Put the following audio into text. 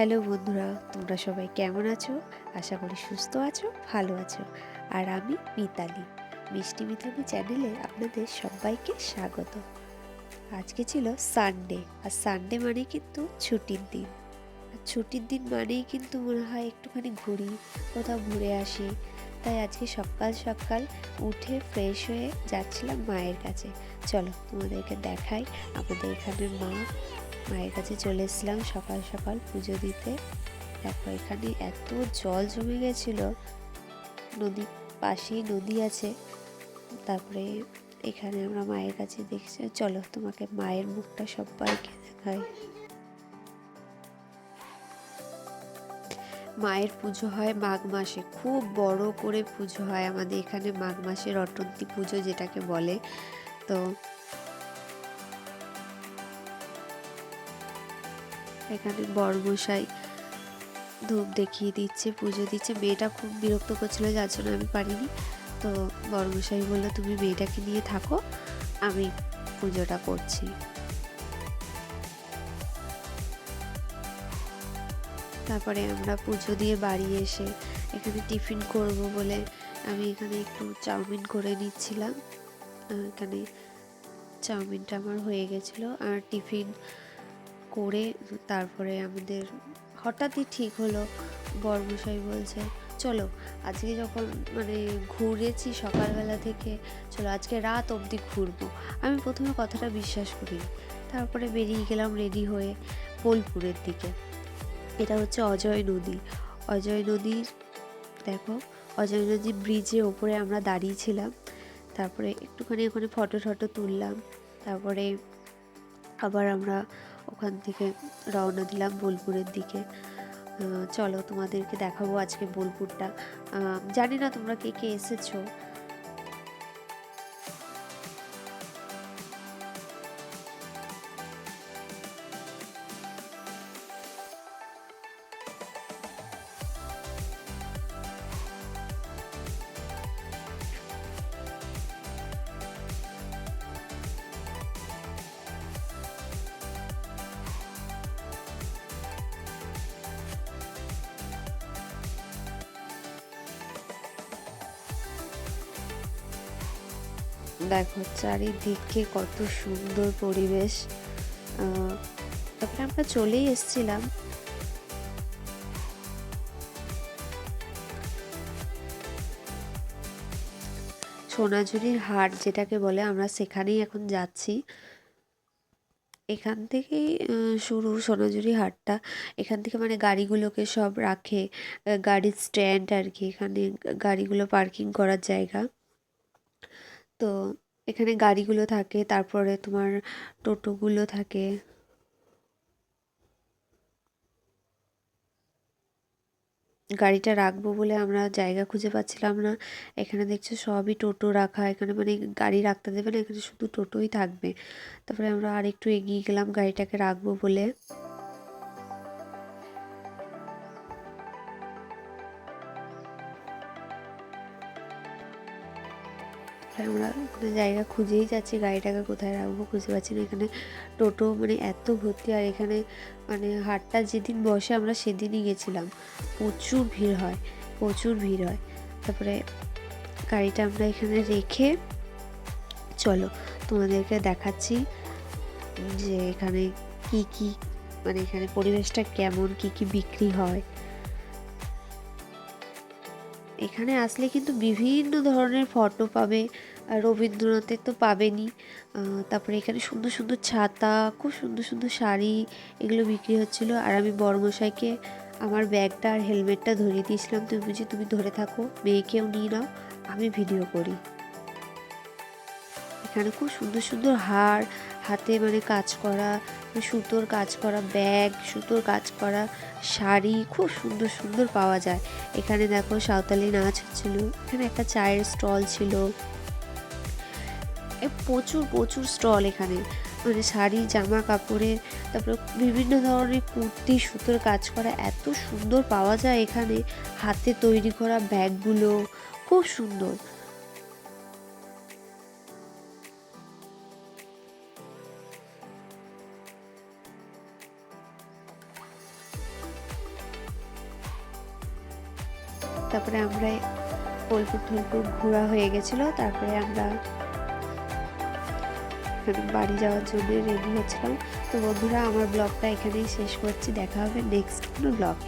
Hello বন্ধুরা, তোমরা সবাই কেমন আছো? আশা করি সুস্থ আছো, ভালো আছো। আর আমি মিতালি, মিষ্টি মিতালি চ্যানেলে আপনাদের সবাইকে স্বাগত। আজকে ছিল সানডে, আর সানডে মানে কিন্তু ছুটির দিন। আর ছুটির দিন মানেই কিন্তু মনে হয় একটুখানি ঘুরি, কোথাও ঘুরে আসি। তাই আজকে সকাল সকাল উঠে ফ্রেশ হয়ে যাচ্ছিলাম মায়ের কাছে। চলো তোমাদেরকে দেখাই আমাদের এখানের মায়ের কাছে চলে এসেছিলাম সকাল সকাল পুজো দিতে। দেখো এখানে এত জল জমে গেছিল, নদীর পাশেই নদী আছে। তারপরে এখানে আমরা মায়ের কাছে দেখছি, চলো তোমাকে মায়ের মুখটা সবাইকে দেখাই। মায়ের পুজো হয় মাঘ মাসে, খুব বড় করে পুজো হয় আমাদের এখানে মাঘ মাসের অটন্তি পুজো যেটাকে বলে। তো এখানে বড়মশাই ধূপ দেখিয়ে দিচ্ছে, পুজো দিচ্ছে। মেয়েটা খুব বিরক্ত করছিল, যার জন্য আমি পারিনি। তো বড়মশাই বললো তুমি মেয়েটাকে নিয়ে থাকো, আমি পুজোটা করছি। তারপরে আমরা পুজো দিয়ে বাড়ি এসে এখানে টিফিন করব বলে আমি এখানে একটু চাউমিন করে নিচ্ছিলাম। এখানে চাউমিনটা আমার হয়ে গেছিলো, আর টিফিন করে তারপরে আমাদের হঠাৎই ঠিক হলো, বড়মশাই বলছে চলো আজকে যখন মানে ঘুরেছি সকালবেলা থেকে, চলো আজকে রাত অবধি ঘুরবো। আমি প্রথমে কথাটা বিশ্বাস করিনি, তারপরে বেরিয়ে গেলাম রেডি হয়ে বোলপুরের দিকে। এটা হচ্ছে অজয় নদী। অজয় নদীর দেখো, অজয় নদীর ব্রিজের ওপরে আমরা দাঁড়িয়েছিলাম। তারপরে একটুখানি ওখানে ফটো টটো তুললাম। তারপরে আবার আমরা ওখান থেকে রওনা দিলাম বোলপুরের দিকে। চলো তোমাদেরকে দেখাবো আজকে বোলপুরটা। জানি না তোমরা কে কে এসেছো। দেখো চারিদিকে কত সুন্দর পরিবেশ। তারপরে আমরা চলেই এসেছিলাম। সোনাঝুরির হাট যেটাকে বলে, আমরা সেখানেই এখন যাচ্ছি। এখান থেকেই শুরু সোনাঝুরি হাটটা। এখান থেকে মানে গাড়িগুলোকে সব রাখে, গাড়ির স্ট্যান্ড আর কি, এখানে গাড়িগুলো পার্কিং করার জায়গা। তো এখানে গাড়িগুলো থাকে, তারপরে তোমার টোটোগুলো থাকে। গাড়িটা রাখবো বলে আমরা জায়গা খুঁজে পাচ্ছিলাম না। এখানে দেখছো সবই টোটো রাখা, এখানে মানে গাড়ি রাখতে দেবে না, এখানে শুধু টোটোই থাকবে। তারপরে আমরা আর একটু এগিয়ে গেলাম গাড়িটাকে রাখবো বলে। আমরা কোনো জায়গা খুঁজেই যাচ্ছি, গাড়িটাকে কোথায় রাখবো খুঁজে পাচ্ছি না। এখানে টোটো মানে এত ভর্তি, আর এখানে মানে হাটটা যেদিন বসে আমরা সেদিনই গেছিলাম, প্রচুর ভিড় হয়, প্রচুর ভিড় হয়। তারপরে গাড়িটা আমরা এখানে রেখে চলো তোমাদেরকে দেখাচ্ছি যে এখানে কি কি মানে এখানে পরিবেশটা কেমন, কি কি বিক্রি হয়। এখানে আসলে কিন্তু বিভিন্ন ধরনের ফটো পাবে, রবীন্দ্রনাথের তো পাবেনই। তারপরে এখানে সুন্দর সুন্দর ছাতা, খুব সুন্দর সুন্দর শাড়ি, এগুলো বিক্রি হচ্ছিল। আর আমি বড়মশাইকে আমার ব্যাগটা আর হেলমেটটা ধরিয়ে দিয়েছিলাম, তুমি বুঝি তুমি ধরে থাকো, মেয়েকেও নিয়ে নাও, আমি ভিডিও করি। এখানে খুব সুন্দর সুন্দর হার, হাতে মানে কাজ করা, সুতোর কাজ করা ব্যাগ, সুতোর কাজ করা শাড়ি খুব সুন্দর সুন্দর পাওয়া যায়। এখানে দেখো সাঁওতালি নাচ হচ্ছিল, এখানে একটা চায়ের স্টল ছিল, প্রচুর প্রচুর স্টল এখানে, মানে শাড়ি জামা কাপড়ের। তারপরে বিভিন্ন ধরনের কুর্তি, সুতোর কাজ করা এত সুন্দর পাওয়া যায় এখানে। হাতে তৈরি করা ব্যাগগুলো খুব সুন্দর। তারপরে আমরা বোলপুর টোলপুর ঘোরা হয়ে গেছিলো। তারপরে আমরা বাড়ি যাওয়ার জন্য রেডি হচ্ছিলাম। তো বন্ধুরা, আমার ব্লগটা এখানেই শেষ করছি। দেখা হবে নেক্সট কোনো ব্লগ।